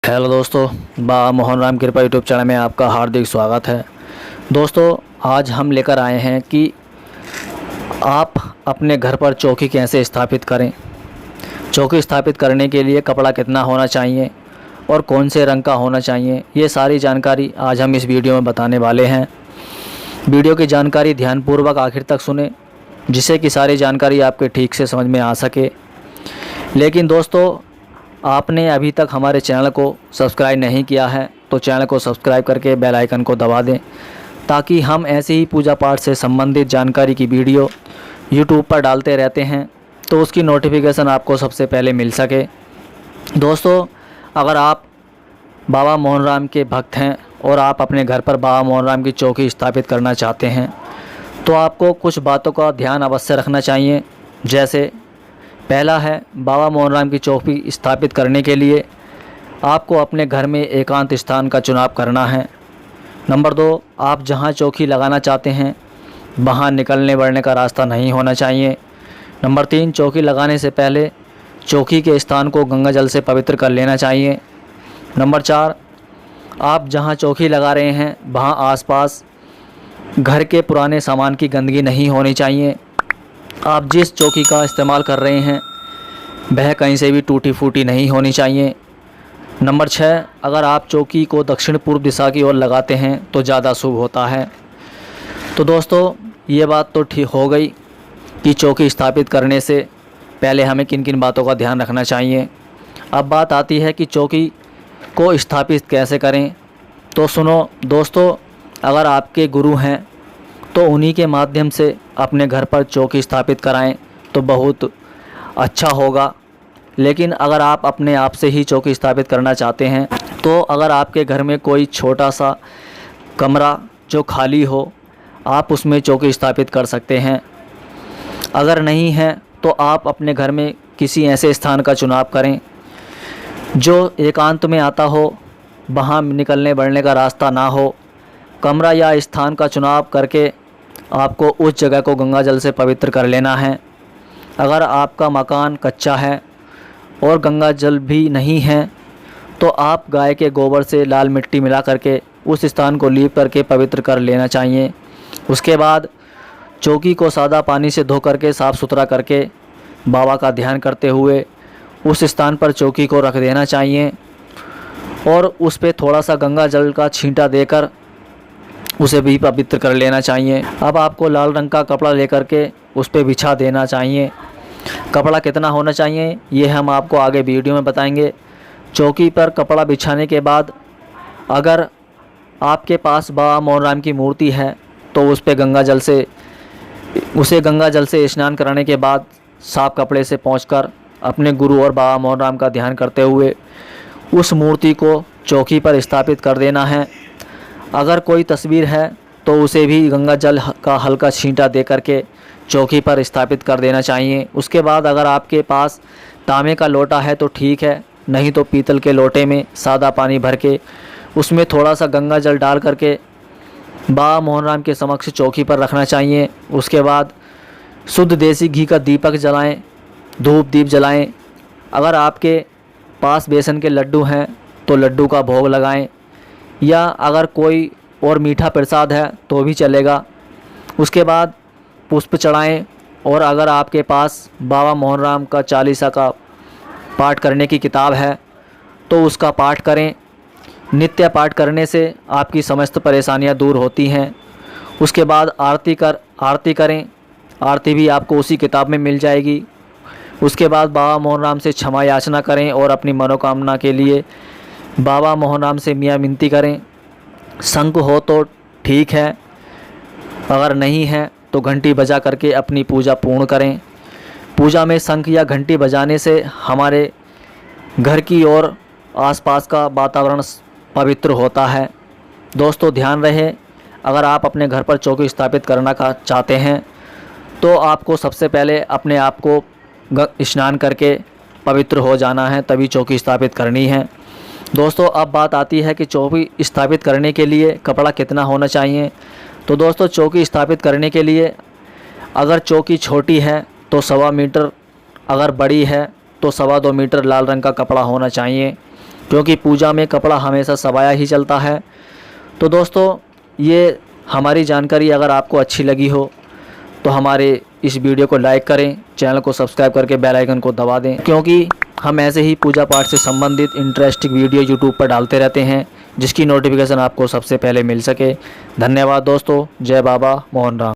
Hello दोस्तों, बाबा मोहन राम कृपा YouTube channel में आपका हार्दिक स्वागत है। दोस्तों, आज हम लेकर आए हैं कि आप अपने घर पर चौकी कैसे स्थापित करें। चौकी स्थापित करने के लिए कपड़ा कितना होना चाहिए और कौन से रंग का होना चाहिए, ये सारी जानकारी आज हम इस वीडियो में बताने वाले हैं। वीडियो की जानकारी ध्यानपूर्वक आखिर तक सुने, जिससे कि सारी जानकारी आपके ठीक से समझ में आ सके। लेकिन दोस्तों, आपने अभी तक हमारे चैनल को सब्सक्राइब नहीं किया है तो चैनल को सब्सक्राइब करके बेल आइकन को दबा दें, ताकि हम ऐसे ही पूजा पाठ से संबंधित जानकारी की वीडियो यूट्यूब पर डालते रहते हैं तो उसकी नोटिफिकेशन आपको सबसे पहले मिल सके। दोस्तों, अगर आप बाबा मोहन राम के भक्त हैं और आप अपने घर पर बाबा मोहन राम की चौकी स्थापित करना चाहते हैं तो आपको कुछ बातों का ध्यान अवश्य रखना चाहिए। जैसे पहला है, बाबा मोहन राम की चौकी स्थापित करने के लिए आपको अपने घर में एकांत स्थान का चुनाव करना है। नंबर 2, आप जहां चौकी लगाना चाहते हैं वहां निकलने बढ़ने का रास्ता नहीं होना चाहिए। नंबर 3, चौकी लगाने से पहले चौकी के स्थान को गंगा जल से पवित्र कर लेना चाहिए। नंबर 4, आप जहां चौकी लगा रहे हैं वहां आसपास घर के पुराने सामान की गंदगी नहीं होनी चाहिए। आप जिस चौकी का इस्तेमाल कर रहे हैं वह कहीं से भी टूटी फूटी नहीं होनी चाहिए। नंबर 6, अगर आप चौकी को दक्षिण पूर्व दिशा की ओर लगाते हैं तो ज़्यादा शुभ होता है। तो दोस्तों, ये बात तो ठीक हो गई कि चौकी स्थापित करने से पहले हमें किन किन बातों का ध्यान रखना चाहिए। अब बात आती है कि चौकी को स्थापित कैसे करें। तो सुनो दोस्तों, अगर आपके गुरु हैं तो उन्हीं के माध्यम से अपने घर पर चौकी स्थापित कराएं तो बहुत अच्छा होगा। लेकिन अगर आप अपने आप से ही चौकी स्थापित करना चाहते हैं तो अगर आपके घर में कोई छोटा सा कमरा जो खाली हो, आप उसमें चौकी स्थापित कर सकते हैं। अगर नहीं है तो आप अपने घर में किसी ऐसे स्थान का चुनाव करें जो एकांत में आता हो, वहाँ निकलने बढ़ने का रास्ता ना हो। कमरा या स्थान का चुनाव करके आपको उस जगह को गंगा जल से पवित्र कर लेना है। अगर आपका मकान कच्चा है और गंगा जल भी नहीं है तो आप गाय के गोबर से लाल मिट्टी मिला करके उस स्थान को लीप करके पवित्र कर लेना चाहिए। उसके बाद चौकी को सादा पानी से धो करके साफ़ सुथरा करके बाबा का ध्यान करते हुए उस स्थान पर चौकी को रख देना चाहिए और उस पर थोड़ा सा गंगा जल का छींटा देकर उसे भी पवित्र कर लेना चाहिए। अब आपको लाल रंग का कपड़ा लेकर के उस पर बिछा देना चाहिए। कपड़ा कितना होना चाहिए ये हम आपको आगे वीडियो में बताएंगे। चौकी पर कपड़ा बिछाने के बाद अगर आपके पास बाबा मोहन राम की मूर्ति है तो उस पर गंगा जल से स्नान कराने के बाद साफ कपड़े से पोंछकर अपने गुरु और बाबा मोहन राम का ध्यान करते हुए उस मूर्ति को चौकी पर स्थापित कर देना है। अगर कोई तस्वीर है तो उसे भी गंगा जल का हल्का छींटा दे करके चौकी पर स्थापित कर देना चाहिए। उसके बाद अगर आपके पास तांबे का लोटा है तो ठीक है, नहीं तो पीतल के लोटे में सादा पानी भर के उसमें थोड़ा सा गंगा जल डाल करके बाबा मोहन राम के समक्ष चौकी पर रखना चाहिए। उसके बाद शुद्ध देसी घी का दीपक जलाएं, धूप दीप जलाएं। अगर आपके पास बेसन के लड्डू हैं तो लड्डू का भोग लगाएं, या अगर कोई और मीठा प्रसाद है तो भी चलेगा। उसके बाद पुष्प चढ़ाएं और अगर आपके पास बाबा मोहन राम का चालीसा का पाठ करने की किताब है तो उसका पाठ करें। नित्य पाठ करने से आपकी समस्त परेशानियां दूर होती हैं। उसके बाद आरती करें, आरती भी आपको उसी किताब में मिल जाएगी। उसके बाद बाबा मोहन राम से क्षमा याचना करें और अपनी मनोकामना के लिए बाबा मोहन राम से मियाँ मिनती करें। शंख हो तो ठीक है, अगर नहीं है तो घंटी बजा करके अपनी पूजा पूर्ण करें। पूजा में शंख या घंटी बजाने से हमारे घर की और आसपास का वातावरण पवित्र होता है। दोस्तों, ध्यान रहे, अगर आप अपने घर पर चौकी स्थापित करना का चाहते हैं तो आपको सबसे पहले अपने आप को स्नान करके पवित्र हो जाना है, तभी चौकी स्थापित करनी है। दोस्तों, अब बात आती है कि चौकी स्थापित करने के लिए कपड़ा कितना होना चाहिए। तो दोस्तों, चौकी स्थापित करने के लिए अगर चौकी छोटी है तो 1.25 मीटर, अगर बड़ी है तो 2.25 मीटर लाल रंग का कपड़ा होना चाहिए। क्योंकि पूजा में कपड़ा हमेशा सवाया ही चलता है। तो दोस्तों, ये हमारी जानकारी अगर आपको अच्छी लगी हो तो हमारे इस वीडियो को लाइक करें, चैनल को सब्सक्राइब करके बेल आइकन को दबा दें, क्योंकि हम ऐसे ही पूजा पाठ से संबंधित इंटरेस्टिंग वीडियो यूट्यूब पर डालते रहते हैं, जिसकी नोटिफिकेशन आपको सबसे पहले मिल सके। धन्यवाद दोस्तों। जय बाबा मोहन राम।